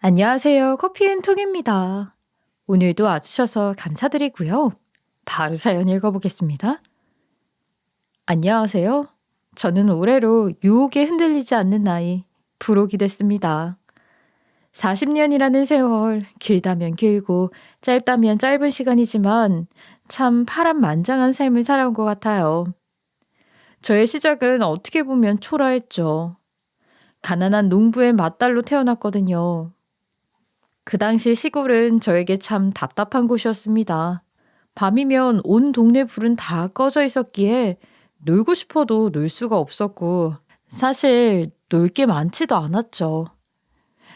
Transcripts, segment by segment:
안녕하세요. 커피앤톡입니다. 오늘도 와주셔서 감사드리고요. 바로 사연 읽어보겠습니다. 안녕하세요. 저는 올해로 유혹에 흔들리지 않는 나이, 부록이 됐습니다. 40년이라는 세월, 길다면 길고 짧다면 짧은 시간이지만 참 파란만장한 삶을 살아온 것 같아요. 저의 시작은 어떻게 보면 초라했죠. 가난한 농부의 맏딸로 태어났거든요. 그 당시 시골은 저에게 참 답답한 곳이었습니다. 밤이면 온 동네 불은 다 꺼져 있었기에 놀고 싶어도 놀 수가 없었고, 사실 놀 게 많지도 않았죠.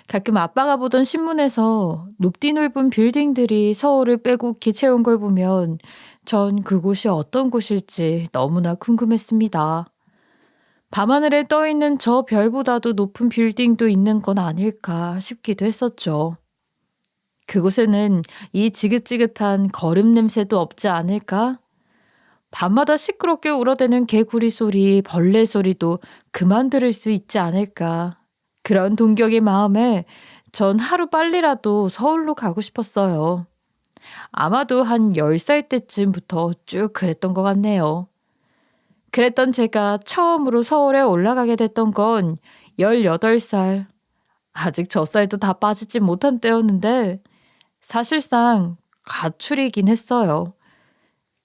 가끔 아빠가 보던 신문에서 높디 넓은 빌딩들이 서울을 빼곡히 채운 걸 보면 전 그곳이 어떤 곳일지 너무나 궁금했습니다. 밤하늘에 떠 있는 저 별보다도 높은 빌딩도 있는 건 아닐까 싶기도 했었죠. 그곳에는 이 지긋지긋한 거름 냄새도 없지 않을까? 밤마다 시끄럽게 울어대는 개구리 소리, 벌레 소리도 그만 들을 수 있지 않을까? 그런 동경의 마음에 전 하루 빨리라도 서울로 가고 싶었어요. 아마도 한 10살 때쯤부터 쭉 그랬던 것 같네요. 그랬던 제가 처음으로 서울에 올라가게 됐던 건 18살. 아직 젖살도 다 빠지지 못한 때였는데 사실상 가출이긴 했어요.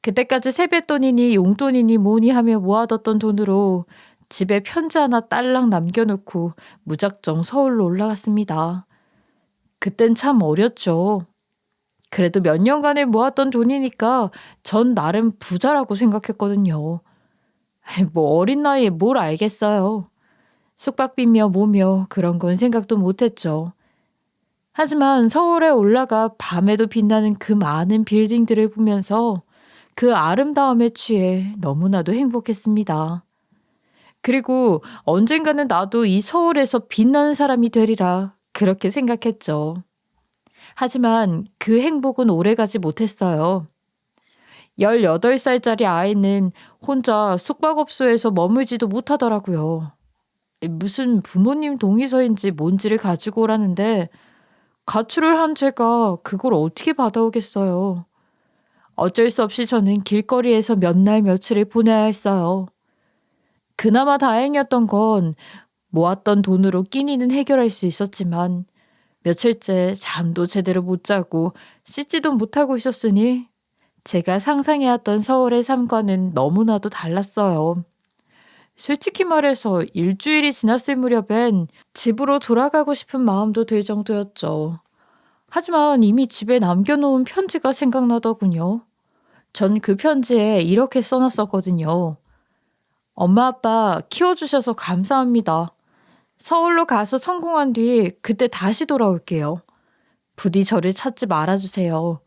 그때까지 세뱃돈이니 용돈이니 뭐니 하며 모아뒀던 돈으로 집에 편지 하나 딸랑 남겨놓고 무작정 서울로 올라갔습니다. 그땐 참 어렸죠. 그래도 몇 년간에 모았던 돈이니까 전 나름 부자라고 생각했거든요. 뭐 어린 나이에 뭘 알겠어요. 숙박비며 뭐며 그런 건 생각도 못했죠. 하지만 서울에 올라가 밤에도 빛나는 그 많은 빌딩들을 보면서 그 아름다움에 취해 너무나도 행복했습니다. 그리고 언젠가는 나도 이 서울에서 빛나는 사람이 되리라 그렇게 생각했죠. 하지만 그 행복은 오래가지 못했어요. 18살짜리 아이는 혼자 숙박업소에서 머물지도 못하더라고요. 무슨 부모님 동의서인지 뭔지를 가지고 오라는데 가출을 한 제가 그걸 어떻게 받아오겠어요. 어쩔 수 없이 저는 길거리에서 몇 날 며칠을 보내야 했어요. 그나마 다행이었던 건 모았던 돈으로 끼니는 해결할 수 있었지만 며칠째 잠도 제대로 못 자고 씻지도 못하고 있었으니 제가 상상해왔던 서울의 삶과는 너무나도 달랐어요. 솔직히 말해서 일주일이 지났을 무렵엔 집으로 돌아가고 싶은 마음도 들 정도였죠. 하지만 이미 집에 남겨놓은 편지가 생각나더군요. 전 그 편지에 이렇게 써놨었거든요. 엄마 아빠 키워주셔서 감사합니다. 서울로 가서 성공한 뒤 그때 다시 돌아올게요. 부디 저를 찾지 말아주세요.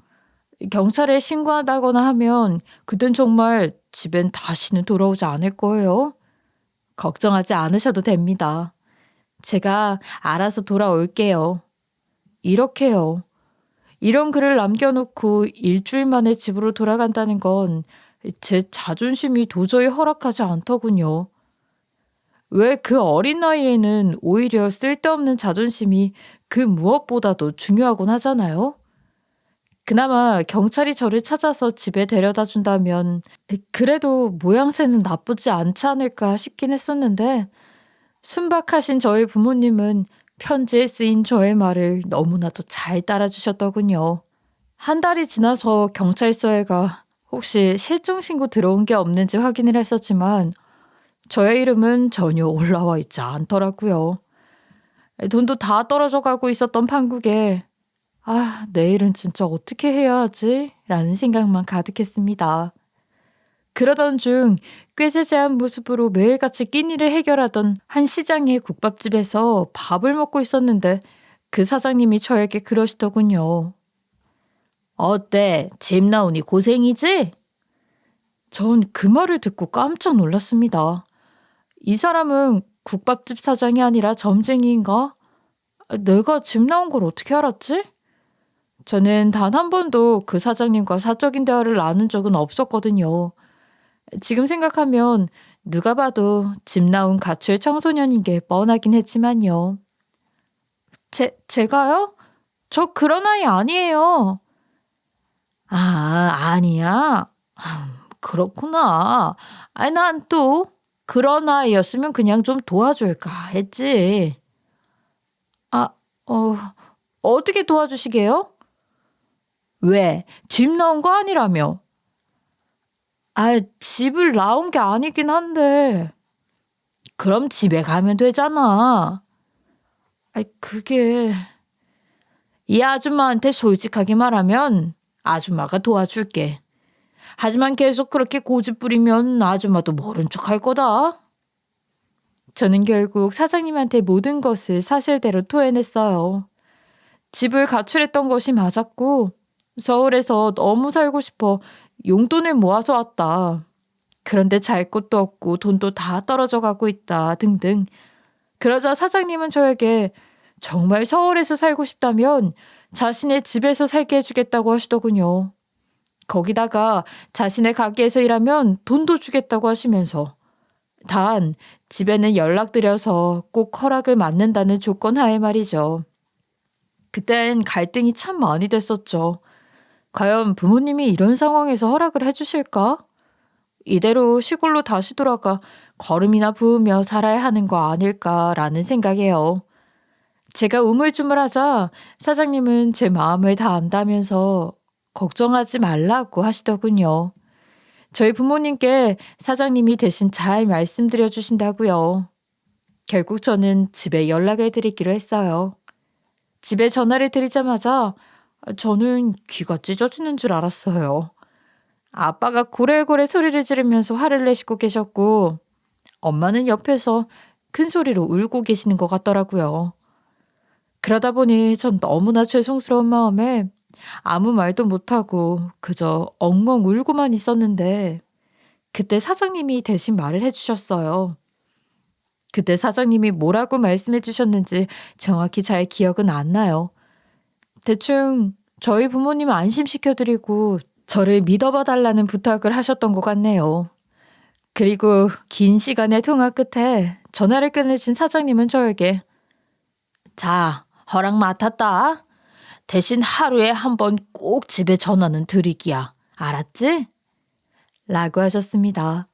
경찰에 신고한다거나 하면 그땐 정말 집엔 다시는 돌아오지 않을 거예요. 걱정하지 않으셔도 됩니다. 제가 알아서 돌아올게요. 이렇게요. 이런 글을 남겨놓고 일주일 만에 집으로 돌아간다는 건 제 자존심이 도저히 허락하지 않더군요. 왜 그 어린 나이에는 오히려 쓸데없는 자존심이 그 무엇보다도 중요하곤 하잖아요? 그나마 경찰이 저를 찾아서 집에 데려다 준다면 그래도 모양새는 나쁘지 않지 않을까 싶긴 했었는데 순박하신 저희 부모님은 편지에 쓰인 저의 말을 너무나도 잘 따라주셨더군요. 한 달이 지나서 경찰서에 가 혹시 실종 신고 들어온 게 없는지 확인을 했었지만 저의 이름은 전혀 올라와 있지 않더라고요. 돈도 다 떨어져 가고 있었던 판국에 내일은 진짜 어떻게 해야 하지? 라는 생각만 가득했습니다. 그러던 중 꾀지지한 모습으로 매일같이 끼니를 해결하던 한 시장의 국밥집에서 밥을 먹고 있었는데 그 사장님이 저에게 그러시더군요. 어때? 집 나오니 고생이지? 전 그 말을 듣고 깜짝 놀랐습니다. 이 사람은 국밥집 사장이 아니라 점쟁이인가? 내가 집 나온 걸 어떻게 알았지? 저는 단 한 번도 그 사장님과 사적인 대화를 나눈 적은 없었거든요. 지금 생각하면 누가 봐도 집 나온 가출 청소년인 게 뻔하긴 했지만요. 제가요? 저 그런 아이 아니에요. 아, 아니야? 그렇구나. 아니, 난 또 그런 아이였으면 그냥 좀 도와줄까 했지. 아, 어, 어떻게 도와주시게요? 왜? 집 나온 거 아니라며? 아, 집을 나온 게 아니긴 한데. 그럼 집에 가면 되잖아. 그게. 이 아줌마한테 솔직하게 말하면 아줌마가 도와줄게. 하지만 계속 그렇게 고집 부리면 아줌마도 모른 척 할 거다. 저는 결국 사장님한테 모든 것을 사실대로 토해냈어요. 집을 가출했던 것이 맞았고, 서울에서 너무 살고 싶어 용돈을 모아서 왔다. 그런데 잘 곳도 없고 돈도 다 떨어져 가고 있다 등등. 그러자 사장님은 저에게 정말 서울에서 살고 싶다면 자신의 집에서 살게 해주겠다고 하시더군요. 거기다가 자신의 가게에서 일하면 돈도 주겠다고 하시면서 단 집에는 연락드려서 꼭 허락을 받는다는 조건 하에 말이죠. 그땐 갈등이 참 많이 됐었죠. 과연 부모님이 이런 상황에서 허락을 해주실까? 이대로 시골로 다시 돌아가 거름이나 부으며 살아야 하는 거 아닐까라는 생각이에요. 제가 우물쭈물하자 사장님은 제 마음을 다 안다면서 걱정하지 말라고 하시더군요. 저희 부모님께 사장님이 대신 잘 말씀드려 주신다고요. 결국 저는 집에 연락을 드리기로 했어요. 집에 전화를 드리자마자 저는 귀가 찢어지는 줄 알았어요. 아빠가 고래고래 소리를 지르면서 화를 내시고 계셨고 엄마는 옆에서 큰 소리로 울고 계시는 것 같더라고요. 그러다 보니 전 너무나 죄송스러운 마음에 아무 말도 못하고 그저 엉엉 울고만 있었는데 그때 사장님이 대신 말을 해주셨어요. 그때 사장님이 뭐라고 말씀해 주셨는지 정확히 잘 기억은 안 나요. 대충 저희 부모님 안심시켜드리고 저를 믿어봐 달라는 부탁을 하셨던 것 같네요. 그리고 긴 시간의 통화 끝에 전화를 끊으신 사장님은 저에게 자, 허락 맡았다. 대신 하루에 한 번 꼭 집에 전화는 드리기야. 알았지? 라고 하셨습니다.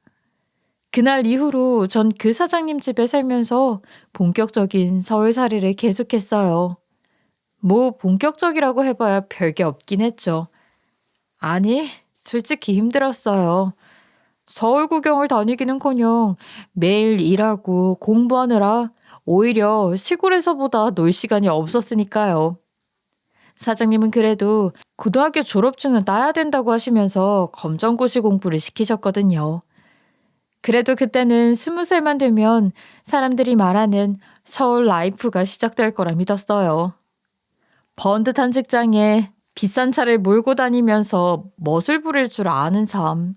그날 이후로 전 그 사장님 집에 살면서 본격적인 서울살이를 계속했어요. 뭐 본격적이라고 해봐야 별게 없긴 했죠. 아니, 솔직히 힘들었어요. 서울 구경을 다니기는커녕 매일 일하고 공부하느라 오히려 시골에서보다 놀 시간이 없었으니까요. 사장님은 그래도 고등학교 졸업증은 따야 된다고 하시면서 검정고시 공부를 시키셨거든요. 그래도 그때는 20살만 되면 사람들이 말하는 서울 라이프가 시작될 거라 믿었어요. 번듯한 직장에 비싼 차를 몰고 다니면서 멋을 부릴 줄 아는 삶.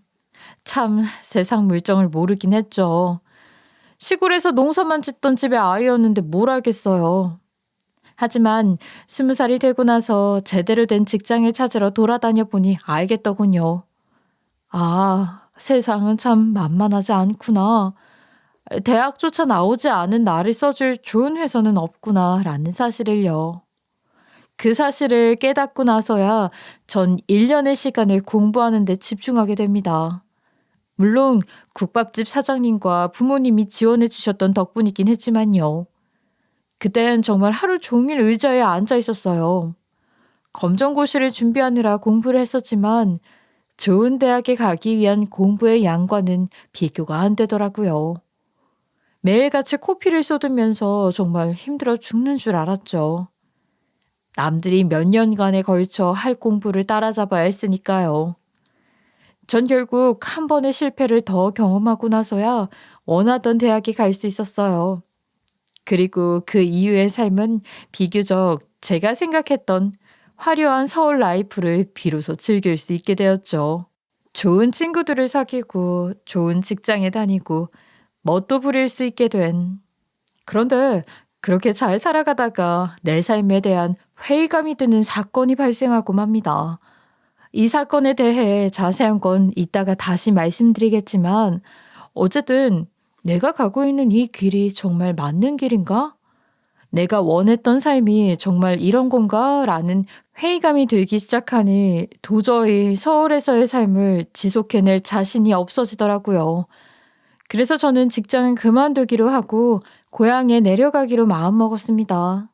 참 세상 물정을 모르긴 했죠. 시골에서 농사만 짓던 집의 아이였는데 뭘 알겠어요. 하지만 20살이 되고 나서 제대로 된 직장을 찾으러 돌아다녀 보니 알겠더군요. 아, 세상은 참 만만하지 않구나. 대학조차 나오지 않은 나를 써줄 좋은 회사는 없구나 라는 사실을요. 그 사실을 깨닫고 나서야 전 1년의 시간을 공부하는 데 집중하게 됩니다. 물론 국밥집 사장님과 부모님이 지원해 주셨던 덕분이긴 했지만요. 그땐 정말 하루 종일 의자에 앉아 있었어요. 검정고시를 준비하느라 공부를 했었지만 좋은 대학에 가기 위한 공부의 양과는 비교가 안 되더라고요. 매일같이 코피를 쏟으면서 정말 힘들어 죽는 줄 알았죠. 남들이 몇 년간에 걸쳐 할 공부를 따라잡아야 했으니까요. 전 결국 한 번의 실패를 더 경험하고 나서야 원하던 대학에 갈 수 있었어요. 그리고 그 이후의 삶은 비교적 제가 생각했던 화려한 서울 라이프를 비로소 즐길 수 있게 되었죠. 좋은 친구들을 사귀고 좋은 직장에 다니고 멋도 부릴 수 있게 된. 그런데 그렇게 잘 살아가다가 내 삶에 대한 회의감이 드는 사건이 발생하고 맙니다. 이 사건에 대해 자세한 건 이따가 다시 말씀드리겠지만 어쨌든 내가 가고 있는 이 길이 정말 맞는 길인가? 내가 원했던 삶이 정말 이런 건가? 라는 회의감이 들기 시작하니 도저히 서울에서의 삶을 지속해낼 자신이 없어지더라고요. 그래서 저는 직장을 그만두기로 하고 고향에 내려가기로 마음먹었습니다.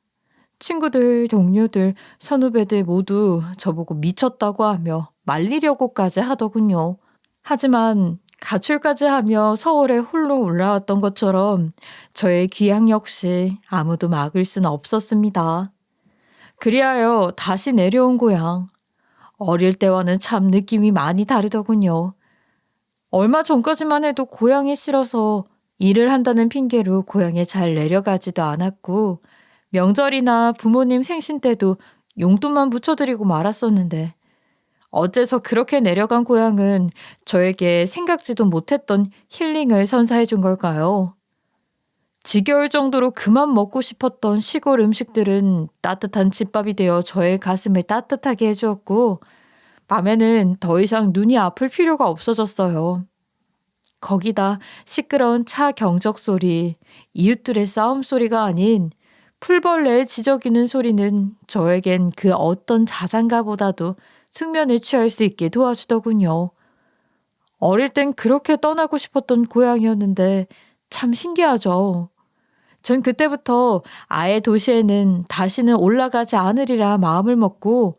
친구들, 동료들, 선후배들 모두 저보고 미쳤다고 하며 말리려고까지 하더군요. 하지만 가출까지 하며 서울에 홀로 올라왔던 것처럼 저의 귀향 역시 아무도 막을 순 없었습니다. 그리하여 다시 내려온 고향. 어릴 때와는 참 느낌이 많이 다르더군요. 얼마 전까지만 해도 고향이 싫어서 일을 한다는 핑계로 고향에 잘 내려가지도 않았고, 명절이나 부모님 생신 때도 용돈만 붙여드리고 말았었는데, 어째서 그렇게 내려간 고향은 저에게 생각지도 못했던 힐링을 선사해 준 걸까요? 지겨울 정도로 그만 먹고 싶었던 시골 음식들은 따뜻한 집밥이 되어 저의 가슴을 따뜻하게 해주었고, 밤에는 더 이상 눈이 아플 필요가 없어졌어요. 거기다 시끄러운 차 경적 소리, 이웃들의 싸움 소리가 아닌 풀벌레의 지저귀는 소리는 저에겐 그 어떤 자장가보다도 숙면에 취할 수 있게 도와주더군요. 어릴 땐 그렇게 떠나고 싶었던 고향이었는데 참 신기하죠. 전 그때부터 아예 도시에는 다시는 올라가지 않으리라 마음을 먹고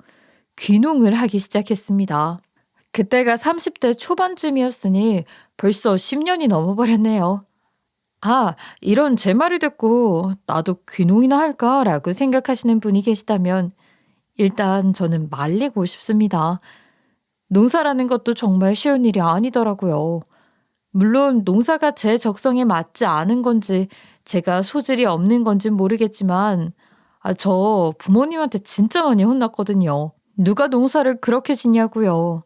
귀농을 하기 시작했습니다. 그때가 30대 초반쯤이었으니 벌써 10년이 넘어버렸네요. 아, 이런 제 말을 듣고 나도 귀농이나 할까라고 생각하시는 분이 계시다면 일단 저는 말리고 싶습니다. 농사라는 것도 정말 쉬운 일이 아니더라고요. 물론 농사가 제 적성에 맞지 않은 건지 제가 소질이 없는 건진 모르겠지만 저 부모님한테 진짜 많이 혼났거든요. 누가 농사를 그렇게 짓냐고요.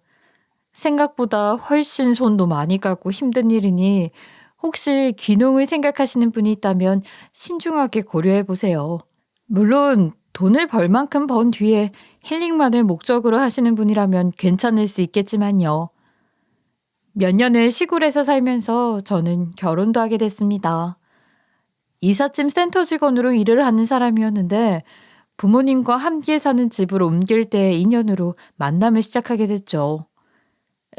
생각보다 훨씬 손도 많이 가고 힘든 일이니 혹시 귀농을 생각하시는 분이 있다면 신중하게 고려해 보세요. 물론 돈을 벌 만큼 번 뒤에 힐링만을 목적으로 하시는 분이라면 괜찮을 수 있겠지만요. 몇 년을 시골에서 살면서 저는 결혼도 하게 됐습니다. 이삿짐 센터 직원으로 일을 하는 사람이었는데 부모님과 함께 사는 집으로 옮길 때의 인연으로 만남을 시작하게 됐죠.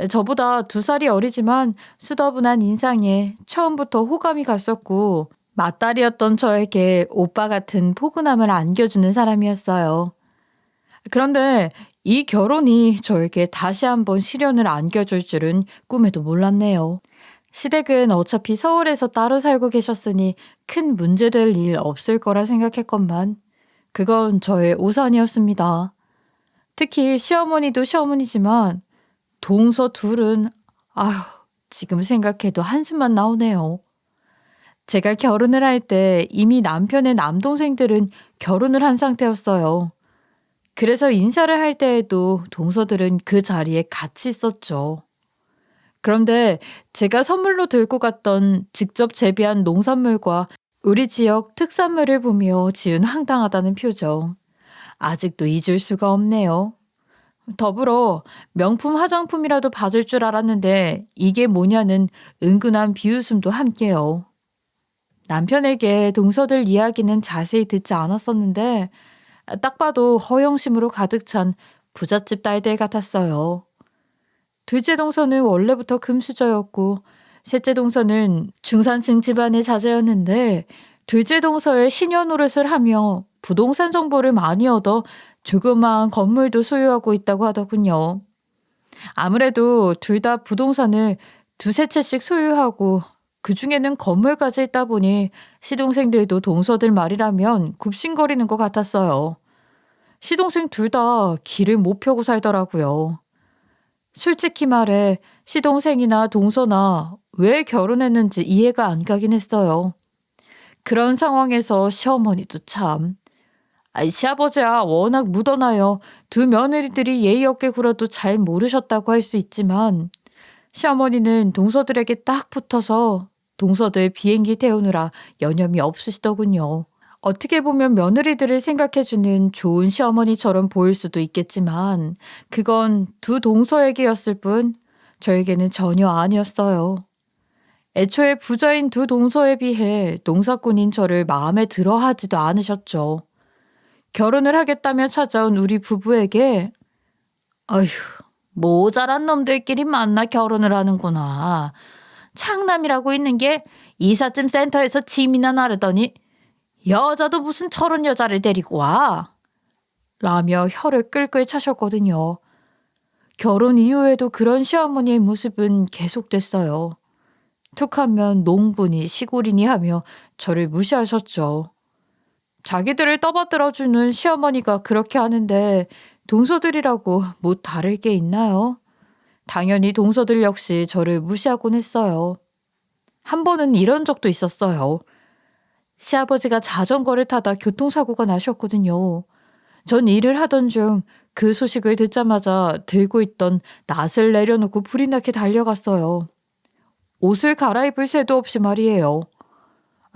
저보다 2살이 어리지만 수더분한 인상에 처음부터 호감이 갔었고 맏딸이었던 저에게 오빠 같은 포근함을 안겨주는 사람이었어요. 그런데 이 결혼이 저에게 다시 한번 시련을 안겨줄 줄은 꿈에도 몰랐네요. 시댁은 어차피 서울에서 따로 살고 계셨으니 큰 문제될 일 없을 거라 생각했건만 그건 저의 오산이었습니다. 특히 시어머니도 시어머니지만 동서 둘은 아휴 지금 생각해도 한숨만 나오네요. 제가 결혼을 할 때 이미 남편의 남동생들은 결혼을 한 상태였어요. 그래서 인사를 할 때에도 동서들은 그 자리에 같이 있었죠. 그런데 제가 선물로 들고 갔던 직접 재배한 농산물과 우리 지역 특산물을 보며 지은 황당하다는 표정. 아직도 잊을 수가 없네요. 더불어 명품 화장품이라도 받을 줄 알았는데 이게 뭐냐는 은근한 비웃음도 함께요. 남편에게 동서들 이야기는 자세히 듣지 않았었는데 딱 봐도 허영심으로 가득 찬 부잣집 딸들 같았어요. 둘째 동서는 원래부터 금수저였고 셋째 동서는 중산층 집안의 자제였는데 둘째 동서의 시녀 노릇을 하며 부동산 정보를 많이 얻어 조그마한 건물도 소유하고 있다고 하더군요. 아무래도 둘 다 부동산을 2~3채씩 소유하고 그중에는 건물까지 있다 보니 시동생들도 동서들 말이라면 굽신거리는 것 같았어요. 시동생 둘 다 길을 못 펴고 살더라고요. 솔직히 말해 시동생이나 동서나 왜 결혼했는지 이해가 안 가긴 했어요. 그런 상황에서 시어머니도 참. 시아버지야 워낙 묻어나요. 2 며느리들이 예의 없게 굴어도 잘 모르셨다고 할 수 있지만 시어머니는 동서들에게 딱 붙어서 동서들 비행기 태우느라 여념이 없으시더군요. 어떻게 보면 며느리들을 생각해주는 좋은 시어머니처럼 보일 수도 있겠지만 그건 2 동서에게였을 뿐 저에게는 전혀 아니었어요. 애초에 부자인 두 동서에 비해 농사꾼인 저를 마음에 들어 하지도 않으셨죠. 결혼을 하겠다며 찾아온 우리 부부에게 어휴, 모자란 놈들끼리 만나 결혼을 하는구나. 창남이라고 있는 게 이삿짐 센터에서 짐이나 나르더니 여자도 무슨 저런 여자를 데리고 와. 라며 혀를 끌끌 차셨거든요. 결혼 이후에도 그런 시어머니의 모습은 계속됐어요. 툭하면 농부니 시골이니 하며 저를 무시하셨죠. 자기들을 떠받들어주는 시어머니가 그렇게 하는데 동서들이라고 뭐 다를 게 있나요? 당연히 동서들 역시 저를 무시하곤 했어요. 한 번은 이런 적도 있었어요. 시아버지가 자전거를 타다 교통사고가 나셨거든요. 전 일을 하던 중 그 소식을 듣자마자 들고 있던 낫을 내려놓고 불이 나게 달려갔어요. 옷을 갈아입을 새도 없이 말이에요.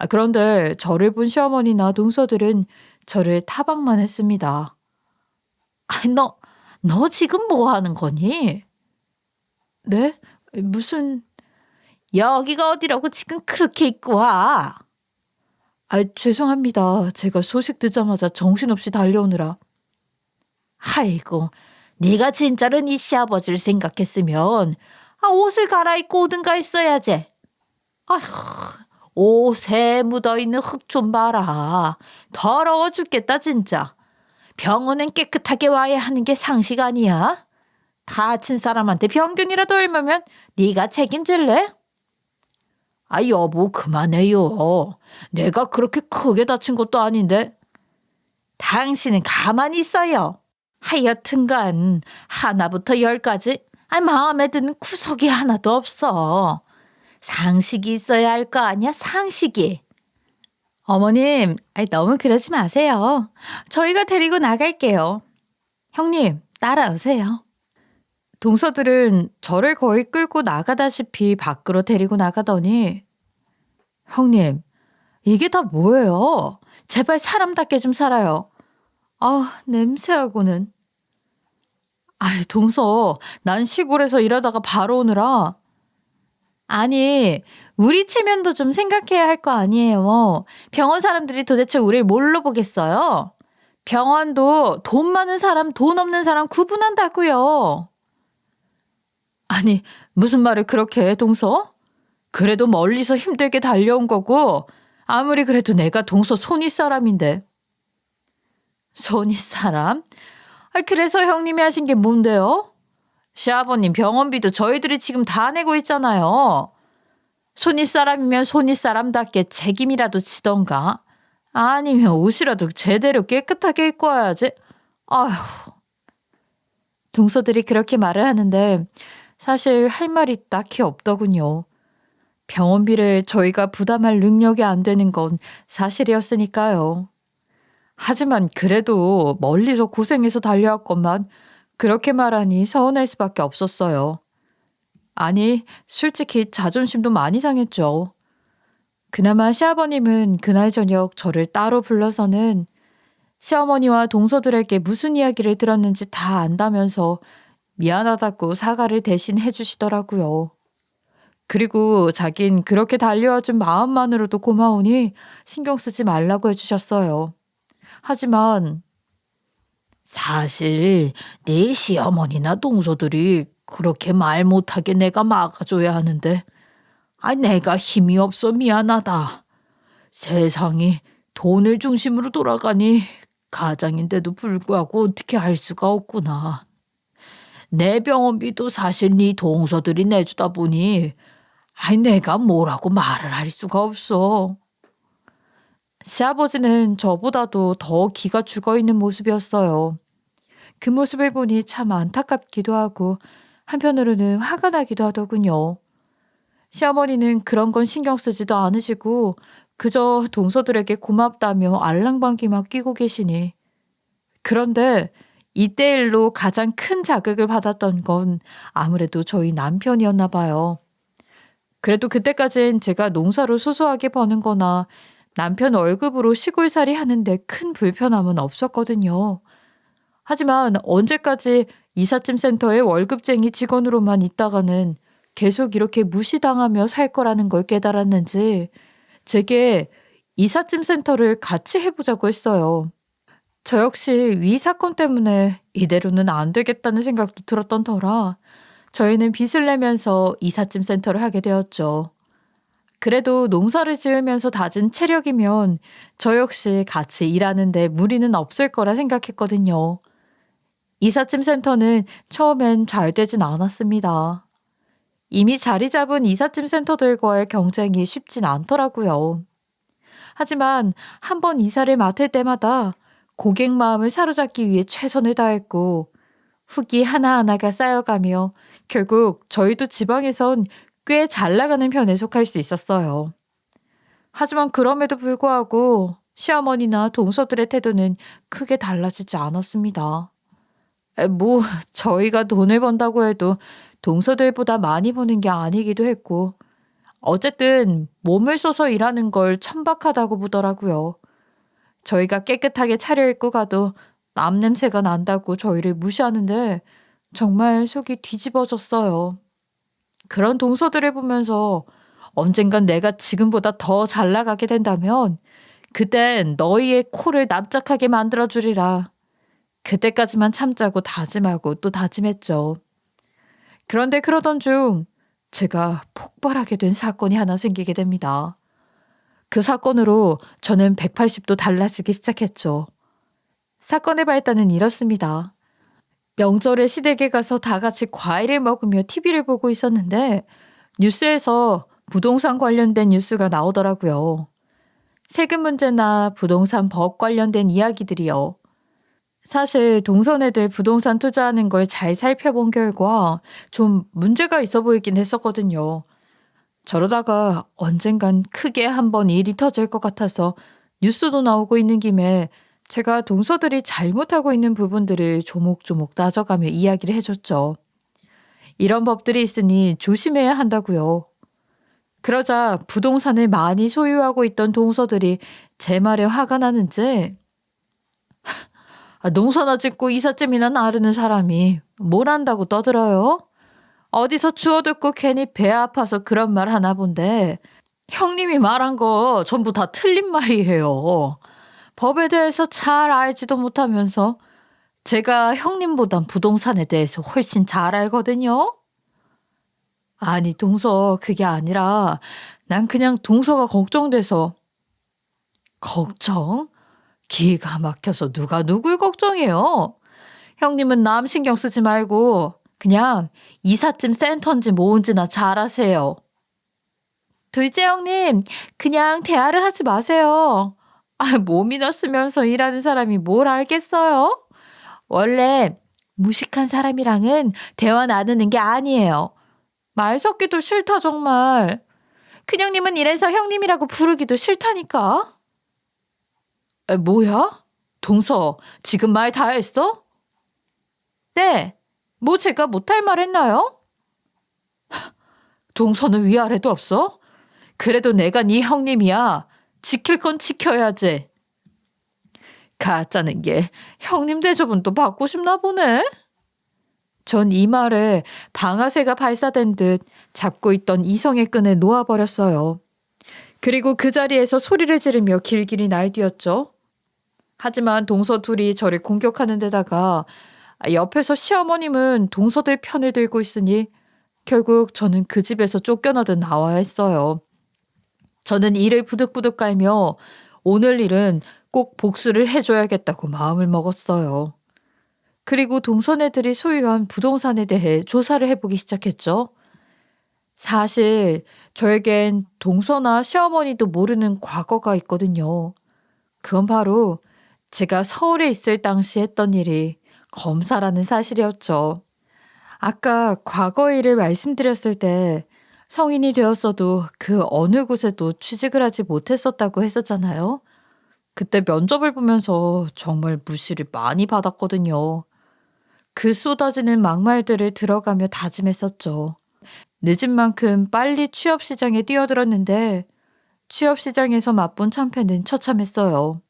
그런데 저를 본 시어머니나 동서들은 저를 타박만 했습니다. 너 지금 뭐 하는 거니? 네? 무슨... 여기가 어디라고 지금 그렇게 입고 와? 죄송합니다. 제가 소식 듣자마자 정신없이 달려오느라. 아이고, 네가 진짜로 네 시아버지를 생각했으면 옷을 갈아입고 오든가 했어야지. 아휴, 옷에 묻어있는 흙 좀 봐라. 더러워 죽겠다 진짜. 병원엔 깨끗하게 와야 하는 게 상식 아니야? 다친 사람한테 병균이라도 옮으면 네가 책임질래? 여보 그만해요. 내가 그렇게 크게 다친 것도 아닌데. 당신은 가만히 있어요. 하여튼간 하나부터 열까지 마음에 드는 구석이 하나도 없어. 상식이 있어야 할 거 아니야, 상식이. 어머님, 너무 그러지 마세요. 저희가 데리고 나갈게요. 형님, 따라오세요. 동서들은 저를 거의 끌고 나가다시피 밖으로 데리고 나가더니 형님, 이게 다 뭐예요? 제발 사람답게 좀 살아요. 냄새하고는. 동서, 난 시골에서 일하다가 바로 오느라. 아니, 우리 체면도 좀 생각해야 할 거 아니에요. 병원 사람들이 도대체 우리를 뭘로 보겠어요? 병원도 돈 많은 사람, 돈 없는 사람 구분한다고요. 아니, 무슨 말을 그렇게 해, 동서? 그래도 멀리서 힘들게 달려온 거고 아무리 그래도 내가 동서 손윗사람인데. 손윗사람? 그래서 형님이 하신 게 뭔데요? 시아버님 병원비도 저희들이 지금 다 내고 있잖아요. 손윗사람이면 손윗사람답게 책임이라도 지던가 아니면 옷이라도 제대로 깨끗하게 입고 와야지. 아휴. 동서들이 그렇게 말을 하는데 사실 할 말이 딱히 없더군요. 병원비를 저희가 부담할 능력이 안 되는 건 사실이었으니까요. 하지만 그래도 멀리서 고생해서 달려왔건만 그렇게 말하니 서운할 수밖에 없었어요. 아니, 솔직히 자존심도 많이 상했죠. 그나마 시아버님은 그날 저녁 저를 따로 불러서는 시어머니와 동서들에게 무슨 이야기를 들었는지 다 안다면서 미안하다고 사과를 대신 해주시더라고요. 그리고 자긴 그렇게 달려와준 마음만으로도 고마우니 신경 쓰지 말라고 해주셨어요. 하지만 사실 내 시어머니나 동서들이 그렇게 말 못하게 내가 막아줘야 하는데 내가 힘이 없어 미안하다. 세상이 돈을 중심으로 돌아가니 가장인데도 불구하고 어떻게 할 수가 없구나. 내 병원비도 사실 네 동서들이 내주다 보니 내가 뭐라고 말을 할 수가 없어. 시아버지는 저보다도 더 기가 죽어있는 모습이었어요. 그 모습을 보니 참 안타깝기도 하고 한편으로는 화가 나기도 하더군요. 시어머니는 그런 건 신경 쓰지도 않으시고 그저 동서들에게 고맙다며 알랑방귀만 끼고 계시니. 그런데 이때 일로 가장 큰 자극을 받았던 건 아무래도 저희 남편이었나 봐요. 그래도 그때까진 제가 농사로 소소하게 버는 거나 남편 월급으로 시골살이 하는데 큰 불편함은 없었거든요. 하지만 언제까지 이삿짐 센터의 월급쟁이 직원으로만 있다가는 계속 이렇게 무시당하며 살 거라는 걸 깨달았는지 제게 이삿짐 센터를 같이 해보자고 했어요. 저 역시 위 사건 때문에 이대로는 안 되겠다는 생각도 들었던 터라 저희는 빚을 내면서 이삿짐 센터를 하게 되었죠. 그래도 농사를 지으면서 다진 체력이면 저 역시 같이 일하는데 무리는 없을 거라 생각했거든요. 이삿짐 센터는 처음엔 잘 되진 않았습니다. 이미 자리 잡은 이삿짐 센터들과의 경쟁이 쉽진 않더라고요. 하지만 한 번 이사를 맡을 때마다 고객 마음을 사로잡기 위해 최선을 다했고 후기 하나하나가 쌓여가며 결국 저희도 지방에선 꽤 잘 나가는 편에 속할 수 있었어요. 하지만 그럼에도 불구하고 시어머니나 동서들의 태도는 크게 달라지지 않았습니다. 뭐 저희가 돈을 번다고 해도 동서들보다 많이 버는 게 아니기도 했고 어쨌든 몸을 써서 일하는 걸 천박하다고 보더라고요. 저희가 깨끗하게 차려입고 가도 남 냄새가 난다고 저희를 무시하는데 정말 속이 뒤집어졌어요. 그런 동서들을 보면서 언젠간 내가 지금보다 더 잘 나가게 된다면 그땐 너희의 코를 납작하게 만들어주리라. 그때까지만 참자고 다짐하고 또 다짐했죠. 그런데 그러던 중 제가 폭발하게 된 사건이 하나 생기게 됩니다. 그 사건으로 저는 180도 달라지기 시작했죠. 사건의 발단은 이렇습니다. 명절에 시댁에 가서 다 같이 과일을 먹으며 TV를 보고 있었는데 뉴스에서 부동산 관련된 뉴스가 나오더라고요. 세금 문제나 부동산 법 관련된 이야기들이요. 사실 동선애들 부동산 투자하는 걸 잘 살펴본 결과 좀 문제가 있어 보이긴 했었거든요. 저러다가 언젠간 크게 한번 일이 터질 것 같아서 뉴스도 나오고 있는 김에 제가 동서들이 잘못하고 있는 부분들을 조목조목 따져가며 이야기를 해줬죠. 이런 법들이 있으니 조심해야 한다고요. 그러자 부동산을 많이 소유하고 있던 동서들이 제 말에 화가 나는지 농사나 짓고 이삿짐이나 나르는 사람이 뭘 안다고 떠들어요? 어디서 주워 듣고 괜히 배 아파서 그런 말 하나 본데 형님이 말한 거 전부 다 틀린 말이에요. 법에 대해서 잘 알지도 못하면서 제가 형님보단 부동산에 대해서 훨씬 잘 알거든요. 아니 동서 그게 아니라 난 그냥 동서가 걱정돼서. 걱정? 기가 막혀서 누가 누굴 걱정해요? 형님은 남 신경 쓰지 말고 그냥 이삿짐 센터인지 뭔지나 잘 아세요. 둘째 형님 그냥 대화를 하지 마세요. 몸이나 쓰면서 일하는 사람이 뭘 알겠어요? 원래 무식한 사람이랑은 대화 나누는 게 아니에요. 말 섞기도 싫다 정말. 큰형님은 이래서 형님이라고 부르기도 싫다니까. 뭐야? 동서 지금 말 다 했어? 네. 뭐 제가 못할 말 했나요? 동서는 위아래도 없어? 그래도 내가 네 형님이야. 지킬 건 지켜야지. 가짜는 게 형님 대접은 또 받고 싶나 보네. 전 이 말에 방아쇠가 발사된 듯 잡고 있던 이성의 끈을 놓아버렸어요. 그리고 그 자리에서 소리를 지르며 길길이 날뛰었죠. 하지만 동서 둘이 저를 공격하는 데다가 옆에서 시어머님은 동서들 편을 들고 있으니 결국 저는 그 집에서 쫓겨나듯 나와야 했어요. 저는 이를 부득부득 깔며 오늘 일은 꼭 복수를 해줘야겠다고 마음을 먹었어요. 그리고 동서네들이 소유한 부동산에 대해 조사를 해보기 시작했죠. 사실 저에겐 동서나 시어머니도 모르는 과거가 있거든요. 그건 바로 제가 서울에 있을 당시 했던 일이 검사라는 사실이었죠. 아까 과거 일을 말씀드렸을 때 성인이 되었어도 그 어느 곳에도 취직을 하지 못했었다고 했었잖아요. 그때 면접을 보면서 정말 무시를 많이 받았거든요. 그 쏟아지는 막말들을 들어가며 다짐했었죠. 늦은 만큼 빨리 취업시장에 뛰어들었는데 취업시장에서 맛본 참패는 처참했어요.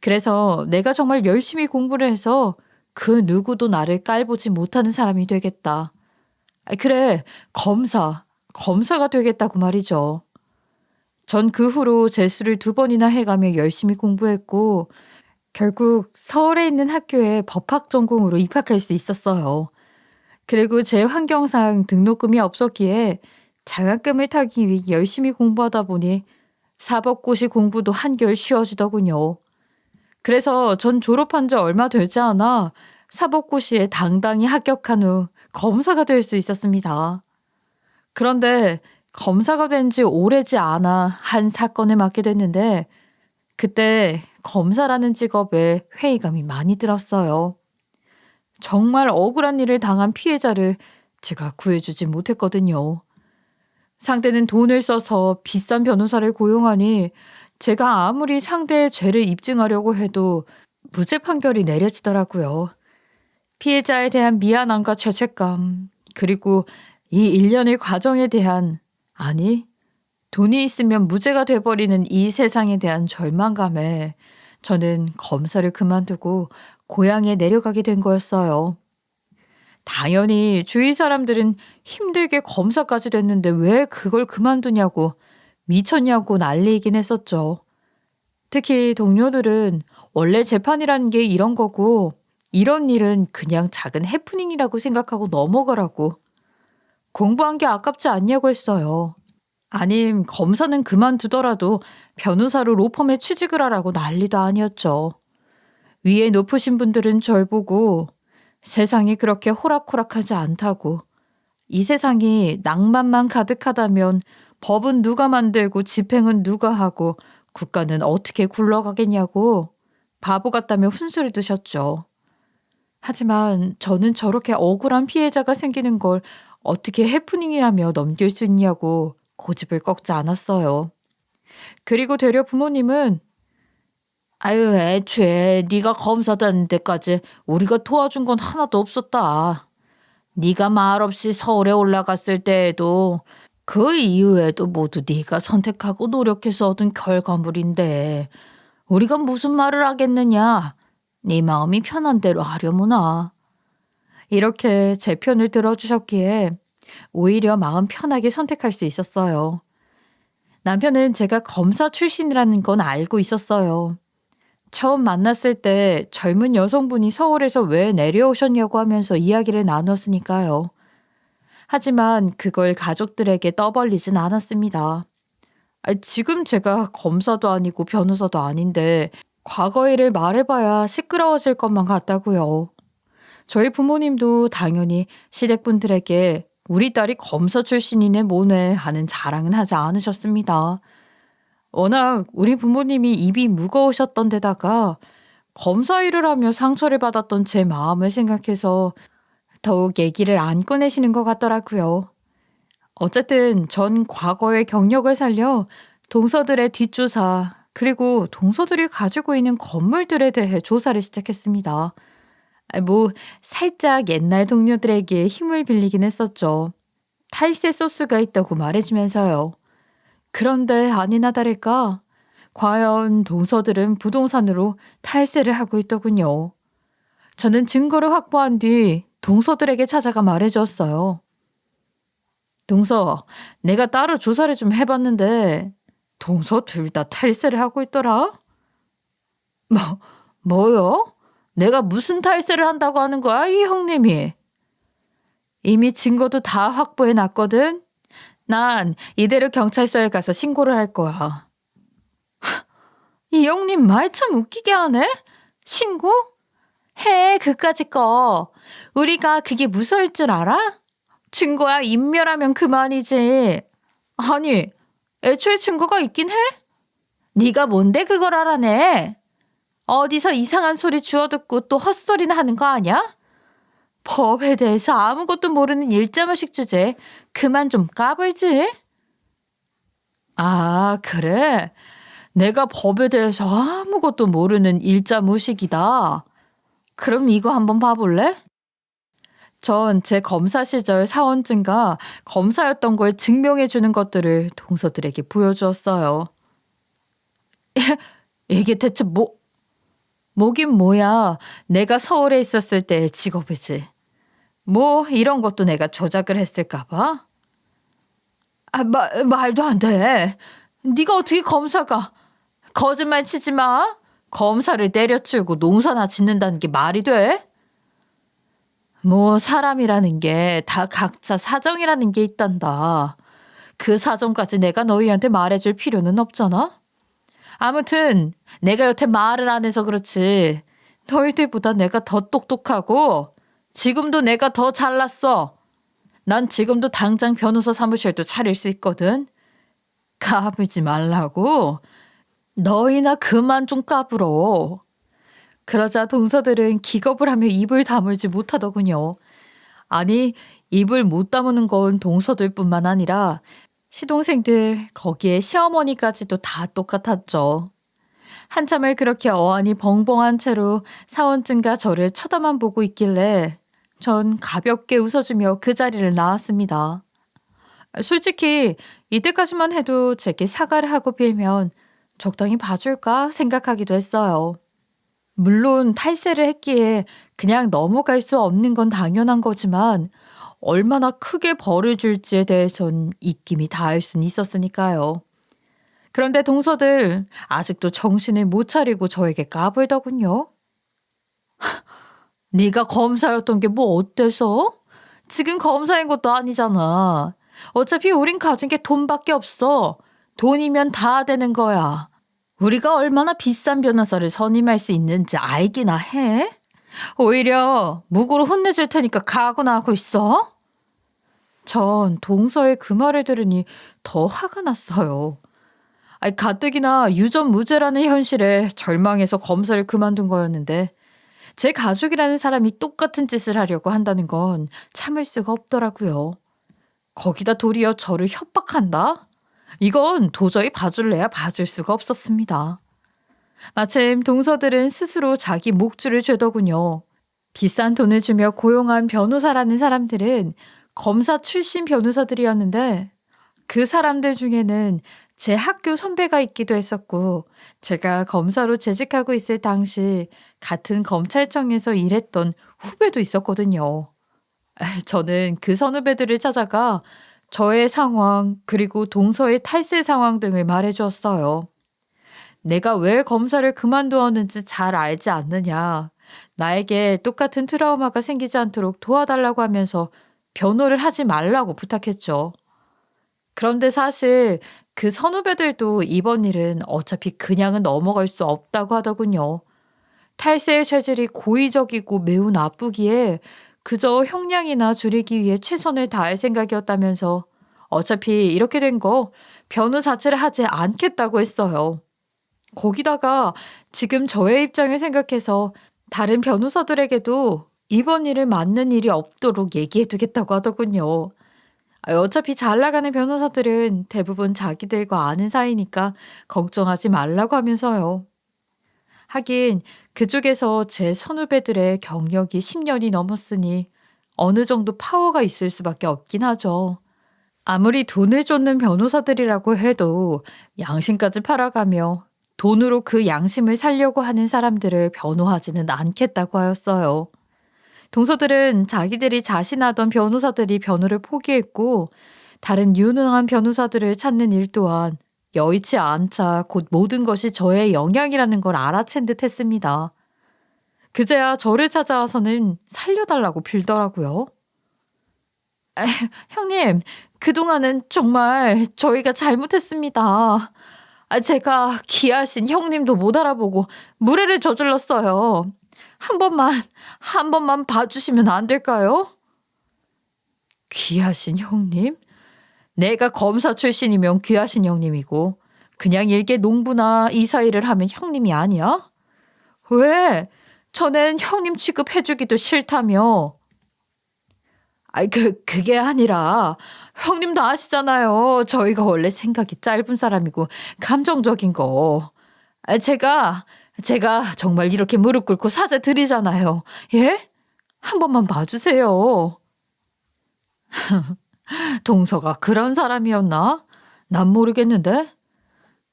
그래서 내가 정말 열심히 공부를 해서 그 누구도 나를 깔보지 못하는 사람이 되겠다. 그래, 검사가 되겠다고 말이죠. 전 그 후로 재수를 2번이나 해가며 열심히 공부했고 결국 서울에 있는 학교에 법학 전공으로 입학할 수 있었어요. 그리고 제 환경상 등록금이 없었기에 장학금을 타기 위해 열심히 공부하다 보니 사법고시 공부도 한결 쉬워지더군요. 그래서 전 졸업한 지 얼마 되지 않아 사법고시에 당당히 합격한 후 검사가 될 수 있었습니다. 그런데 검사가 된 지 오래지 않아 한 사건을 맡게 됐는데 그때 검사라는 직업에 회의감이 많이 들었어요. 정말 억울한 일을 당한 피해자를 제가 구해주지 못했거든요. 상대는 돈을 써서 비싼 변호사를 고용하니 제가 아무리 상대의 죄를 입증하려고 해도 무죄 판결이 내려지더라고요. 피해자에 대한 미안함과 죄책감, 그리고 이 일련의 과정에 대한, 아니, 돈이 있으면 무죄가 돼버리는 이 세상에 대한 절망감에 저는 검사를 그만두고 고향에 내려가게 된 거였어요. 당연히 주위 사람들은 힘들게 검사까지 됐는데 왜 그걸 그만두냐고 미쳤냐고 난리이긴 했었죠. 특히 동료들은 원래 재판이라는 게 이런 거고 이런 일은 그냥 작은 해프닝이라고 생각하고 넘어가라고 공부한 게 아깝지 않냐고 했어요. 아님 검사는 그만두더라도 변호사로 로펌에 취직을 하라고 난리도 아니었죠. 위에 높으신 분들은 절 보고 세상이 그렇게 호락호락하지 않다고 이 세상이 낭만만 가득하다면 법은 누가 만들고 집행은 누가 하고 국가는 어떻게 굴러가겠냐고 바보 같다며 훈수를 두셨죠. 하지만 저는 저렇게 억울한 피해자가 생기는 걸 어떻게 해프닝이라며 넘길 수 있냐고 고집을 꺾지 않았어요. 그리고 되려 부모님은 아유 애초에 네가 검사 되는 데까지 우리가 도와준 건 하나도 없었다. 네가 말없이 서울에 올라갔을 때에도 그 이후에도 모두 네가 선택하고 노력해서 얻은 결과물인데 우리가 무슨 말을 하겠느냐. 네 마음이 편한 대로 하려무나. 이렇게 제 편을 들어주셨기에 오히려 마음 편하게 선택할 수 있었어요. 남편은 제가 검사 출신이라는 건 알고 있었어요. 처음 만났을 때 젊은 여성분이 서울에서 왜 내려오셨냐고 하면서 이야기를 나눴으니까요. 하지만 그걸 가족들에게 떠벌리진 않았습니다. 지금 제가 검사도 아니고 변호사도 아닌데 과거 일을 말해봐야 시끄러워질 것만 같다고요. 저희 부모님도 당연히 시댁분들에게 우리 딸이 검사 출신이네 뭐네 하는 자랑은 하지 않으셨습니다. 워낙 우리 부모님이 입이 무거우셨던 데다가 검사 일을 하며 상처를 받았던 제 마음을 생각해서 더욱 얘기를 안 꺼내시는 것 같더라고요. 어쨌든 전 과거의 경력을 살려 동서들의 뒷조사 그리고 동서들이 가지고 있는 건물들에 대해 조사를 시작했습니다. 살짝 옛날 동료들에게 힘을 빌리긴 했었죠. 탈세 소스가 있다고 말해주면서요. 그런데 아니나 다를까 과연 동서들은 부동산으로 탈세를 하고 있더군요. 저는 증거를 확보한 뒤 동서들에게 찾아가 말해주었어요. 동서, 내가 따로 조사를 좀 해봤는데 동서 둘 다 탈세를 하고 있더라? 뭐요? 내가 무슨 탈세를 한다고 하는 거야, 이 형님이? 이미 증거도 다 확보해놨거든? 난 이대로 경찰서에 가서 신고를 할 거야. 이 형님 말 참 웃기게 하네? 신고? 해, 그까짓 거. 우리가 그게 무서울 줄 알아? 증거야 인멸하면 그만이지. 아니, 애초에 증거가 있긴 해? 네가 뭔데 그걸 알아내? 어디서 이상한 소리 주워듣고 또 헛소리나 하는 거 아니야? 법에 대해서 아무것도 모르는 일자무식 주제 그만 좀 까불지? 아, 그래? 내가 법에 대해서 아무것도 모르는 일자무식이다. 그럼 이거 한번 봐볼래? 전 제 검사 시절 사원증과 검사였던 걸 증명해주는 것들을 동서들에게 보여주었어요. 이게 대체 뭐긴 뭐야. 내가 서울에 있었을 때의 직업이지. 뭐 이런 것도 내가 조작을 했을까 봐? 말도 안 돼. 네가 어떻게 검사가. 거짓말 치지 마. 검사를 때려치우고 농사나 짓는다는 게 말이 돼? 뭐 사람이라는 게 다 각자 사정이라는 게 있단다. 그 사정까지 내가 너희한테 말해줄 필요는 없잖아? 아무튼 내가 여태 말을 안 해서 그렇지. 너희들보다 내가 더 똑똑하고 지금도 내가 더 잘났어. 난 지금도 당장 변호사 사무실도 차릴 수 있거든. 까불지 말라고. 너희나 그만 좀 까불어. 그러자 동서들은 기겁을 하며 입을 다물지 못하더군요. 아니, 입을 못 다무는 건 동서들뿐만 아니라 시동생들, 거기에 시어머니까지도 다 똑같았죠. 한참을 그렇게 어안이 벙벙한 채로 사원증과 저를 쳐다만 보고 있길래 전 가볍게 웃어주며 그 자리를 나왔습니다. 솔직히 이때까지만 해도 제게 사과를 하고 빌면 적당히 봐줄까 생각하기도 했어요. 물론 탈세를 했기에 그냥 넘어갈 수 없는 건 당연한 거지만 얼마나 크게 벌을 줄지에 대해선 입김이 닿을 순 있었으니까요. 그런데 동서들 아직도 정신을 못 차리고 저에게 까불더군요. 네가 검사였던 게 뭐 어때서? 지금 검사인 것도 아니잖아. 어차피 우린 가진 게 돈밖에 없어. 돈이면 다 되는 거야. 우리가 얼마나 비싼 변호사를 선임할 수 있는지 알기나 해? 오히려 묵으로 혼내줄 테니까 각오나 하고 있어. 전 동서의 그 말을 들으니 더 화가 났어요. 가뜩이나 유전무죄라는 현실에 절망해서 검사를 그만둔 거였는데 제 가족이라는 사람이 똑같은 짓을 하려고 한다는 건 참을 수가 없더라고요. 거기다 도리어 저를 협박한다? 이건 도저히 봐줄래야 봐줄 수가 없었습니다. 마침 동서들은 스스로 자기 목줄을 죄더군요. 비싼 돈을 주며 고용한 변호사라는 사람들은 검사 출신 변호사들이었는데 그 사람들 중에는 제 학교 선배가 있기도 했었고 제가 검사로 재직하고 있을 당시 같은 검찰청에서 일했던 후배도 있었거든요. 저는 그 선후배들을 찾아가 저의 상황 그리고 동서의 탈세 상황 등을 말해주었어요. 내가 왜 검사를 그만두었는지 잘 알지 않느냐. 나에게 똑같은 트라우마가 생기지 않도록 도와달라고 하면서 변호를 하지 말라고 부탁했죠. 그런데 사실 그 선후배들도 이번 일은 어차피 그냥은 넘어갈 수 없다고 하더군요. 탈세의 체질이 고의적이고 매우 나쁘기에 그저 형량이나 줄이기 위해 최선을 다할 생각이었다면서 어차피 이렇게 된 거 변호 자체를 하지 않겠다고 했어요. 거기다가 지금 저의 입장을 생각해서 다른 변호사들에게도 이번 일을 맡는 일이 없도록 얘기해두겠다고 하더군요. 어차피 잘 나가는 변호사들은 대부분 자기들과 아는 사이니까 걱정하지 말라고 하면서요. 하긴 그쪽에서 제 선후배들의 경력이 10년이 넘었으니 어느 정도 파워가 있을 수밖에 없긴 하죠. 아무리 돈을 쫓는 변호사들이라고 해도 양심까지 팔아가며 돈으로 그 양심을 살려고 하는 사람들을 변호하지는 않겠다고 하였어요. 동서들은 자기들이 자신하던 변호사들이 변호를 포기했고 다른 유능한 변호사들을 찾는 일 또한 여의치 않자 곧 모든 것이 저의 영향이라는 걸 알아챈 듯 했습니다. 그제야 저를 찾아와서는 살려달라고 빌더라고요. 형님, 그동안은 정말 저희가 잘못했습니다. 제가 귀하신 형님도 못 알아보고 무례를 저질렀어요. 한 번만 봐주시면 안 될까요? 귀하신 형님? 내가 검사 출신이면 귀하신 형님이고 그냥 일개 농부나 이사일을 하면 형님이 아니야? 왜? 전엔 형님 취급해주기도 싫다며. 그게 아니라 형님도 아시잖아요. 저희가 원래 생각이 짧은 사람이고 감정적인 거. 제가 정말 이렇게 무릎 꿇고 사죄 드리잖아요. 예? 한 번만 봐주세요. 동서가 그런 사람이었나? 난 모르겠는데.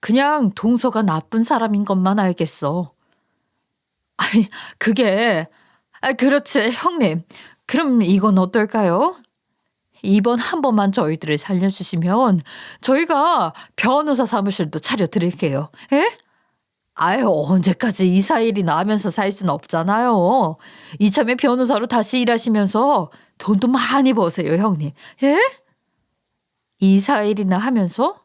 그냥 동서가 나쁜 사람인 것만 알겠어. 그게 그렇지 형님. 그럼 이건 어떨까요? 이번 한 번만 저희들을 살려주시면 저희가 변호사 사무실도 차려드릴게요. 예? 아유, 언제까지 이사일이나 하면서 살 순 없잖아요. 이참에 변호사로 다시 일하시면서 돈도 많이 버세요, 형님. 예? 이사일이나 하면서?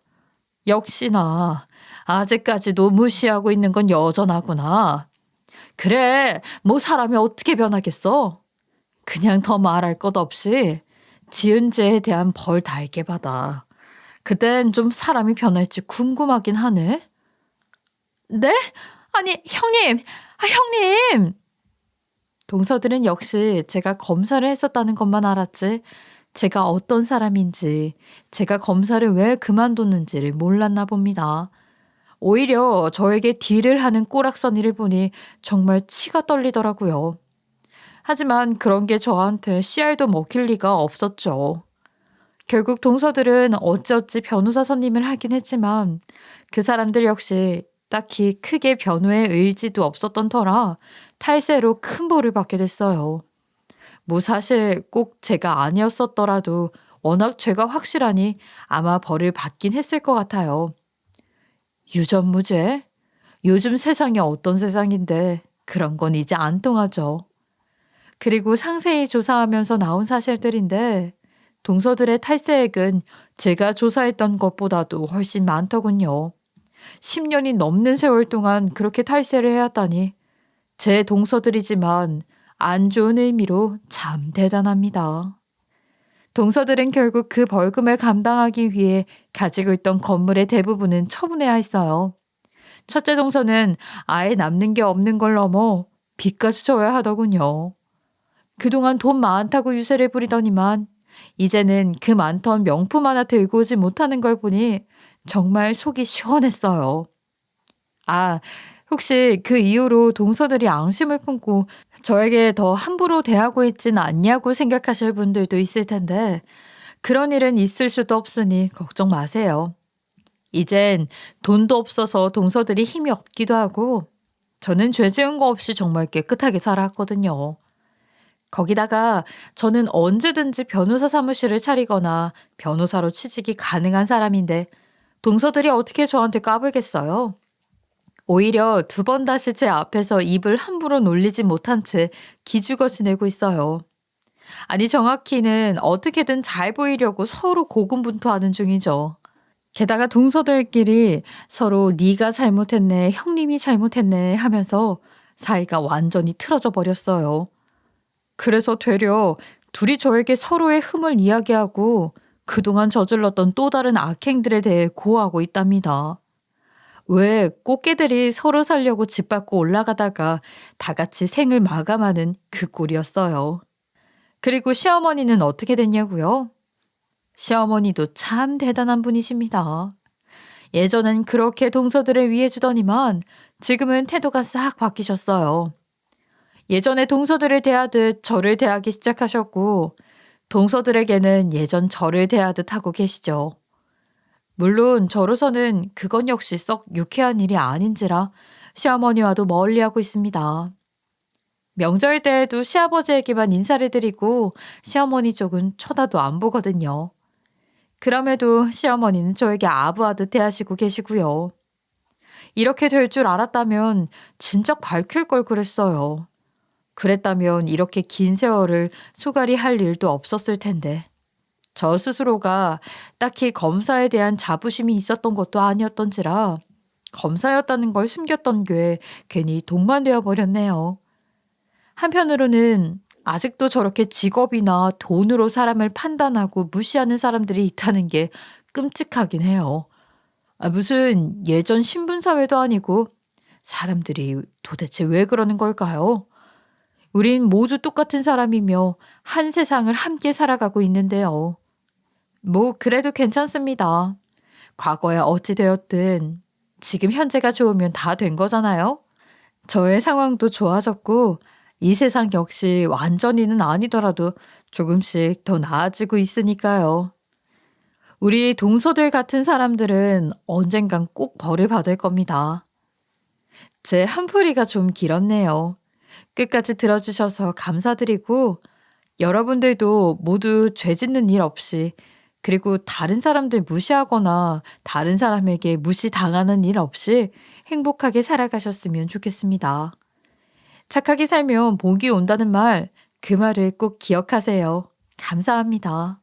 역시나 아직까지도 무시하고 있는 건 여전하구나. 그래, 뭐 사람이 어떻게 변하겠어? 그냥 더 말할 것 없이 지은 죄에 대한 벌 달게 받아. 그땐 좀 사람이 변할지 궁금하긴 하네. 네? 아니, 형님! 아, 형님! 동서들은 역시 제가 검사를 했었다는 것만 알았지, 제가 어떤 사람인지, 제가 검사를 왜 그만뒀는지를 몰랐나 봅니다. 오히려 저에게 딜을 하는 꼬락서니를 보니 정말 치가 떨리더라고요. 하지만 그런 게 저한테 씨알도 먹힐 리가 없었죠. 결국 동서들은 어찌어찌 변호사 선임을 하긴 했지만 그 사람들 역시 딱히 크게 변호의 의지도 없었던 터라 탈세로 큰 벌을 받게 됐어요. 뭐 사실 꼭 제가 아니었었더라도 워낙 죄가 확실하니 아마 벌을 받긴 했을 것 같아요. 유전무죄? 요즘 세상이 어떤 세상인데 그런 건 이제 안 통하죠. 그리고 상세히 조사하면서 나온 사실들인데 동서들의 탈세액은 제가 조사했던 것보다도 훨씬 많더군요. 10년이 넘는 세월 동안 그렇게 탈세를 해왔다니 제 동서들이지만 안 좋은 의미로 참 대단합니다. 동서들은 결국 그 벌금을 감당하기 위해 가지고 있던 건물의 대부분은 처분해야 했어요. 첫째 동서는 아예 남는 게 없는 걸 넘어 빚까지 져야 하더군요. 그동안 돈 많다고 유세를 부리더니만 이제는 그 많던 명품 하나 들고 오지 못하는 걸 보니 정말 속이 시원했어요. 아, 혹시 그 이후로 동서들이 앙심을 품고 저에게 더 함부로 대하고 있진 않냐고 생각하실 분들도 있을 텐데 그런 일은 있을 수도 없으니 걱정 마세요. 이젠 돈도 없어서 동서들이 힘이 없기도 하고 저는 죄 지은 거 없이 정말 깨끗하게 살아왔거든요. 거기다가 저는 언제든지 변호사 사무실을 차리거나 변호사로 취직이 가능한 사람인데 동서들이 어떻게 저한테 까불겠어요? 오히려 두 번 다시 제 앞에서 입을 함부로 놀리지 못한 채 기죽어 지내고 있어요. 아니 정확히는 어떻게든 잘 보이려고 서로 고군분투하는 중이죠. 게다가 동서들끼리 서로 네가 잘못했네, 형님이 잘못했네 하면서 사이가 완전히 틀어져 버렸어요. 그래서 되려 둘이 저에게 서로의 흠을 이야기하고 그동안 저질렀던 또 다른 악행들에 대해 고하고 있답니다. 왜 꽃게들이 서로 살려고 집 밖으로 올라가다가 다 같이 생을 마감하는 그 꼴이었어요. 그리고 시어머니는 어떻게 됐냐고요? 시어머니도 참 대단한 분이십니다. 예전엔 그렇게 동서들을 위해주더니만 지금은 태도가 싹 바뀌셨어요. 예전에 동서들을 대하듯 저를 대하기 시작하셨고 동서들에게는 예전 저를 대하듯 하고 계시죠. 물론 저로서는 그건 역시 썩 유쾌한 일이 아닌지라 시어머니와도 멀리하고 있습니다. 명절 때에도 시아버지에게만 인사를 드리고 시어머니 쪽은 쳐다도 안 보거든요. 그럼에도 시어머니는 저에게 아부하듯 대하시고 계시고요. 이렇게 될 줄 알았다면 진작 밝힐 걸 그랬어요. 그랬다면 이렇게 긴 세월을 수갈이 할 일도 없었을 텐데. 저 스스로가 딱히 검사에 대한 자부심이 있었던 것도 아니었던지라 검사였다는 걸 숨겼던 게 괜히 독만 되어 버렸네요. 한편으로는 아직도 저렇게 직업이나 돈으로 사람을 판단하고 무시하는 사람들이 있다는 게 끔찍하긴 해요. 무슨 예전 신분사회도 아니고 사람들이 도대체 왜 그러는 걸까요? 우린 모두 똑같은 사람이며 한 세상을 함께 살아가고 있는데요. 뭐 그래도 괜찮습니다. 과거에 어찌 되었든 지금 현재가 좋으면 다 된 거잖아요. 저의 상황도 좋아졌고 이 세상 역시 완전히는 아니더라도 조금씩 더 나아지고 있으니까요. 우리 동서들 같은 사람들은 언젠간 꼭 벌을 받을 겁니다. 제 한풀이가 좀 길었네요. 끝까지 들어주셔서 감사드리고 여러분들도 모두 죄 짓는 일 없이 그리고 다른 사람들 무시하거나 다른 사람에게 무시당하는 일 없이 행복하게 살아가셨으면 좋겠습니다. 착하게 살면 복이 온다는 말, 그 말을 꼭 기억하세요. 감사합니다.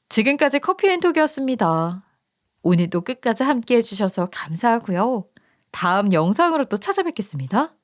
지금까지 커피앤톡이었습니다. 오늘도 끝까지 함께 해주셔서 감사하고요. 다음 영상으로 또 찾아뵙겠습니다.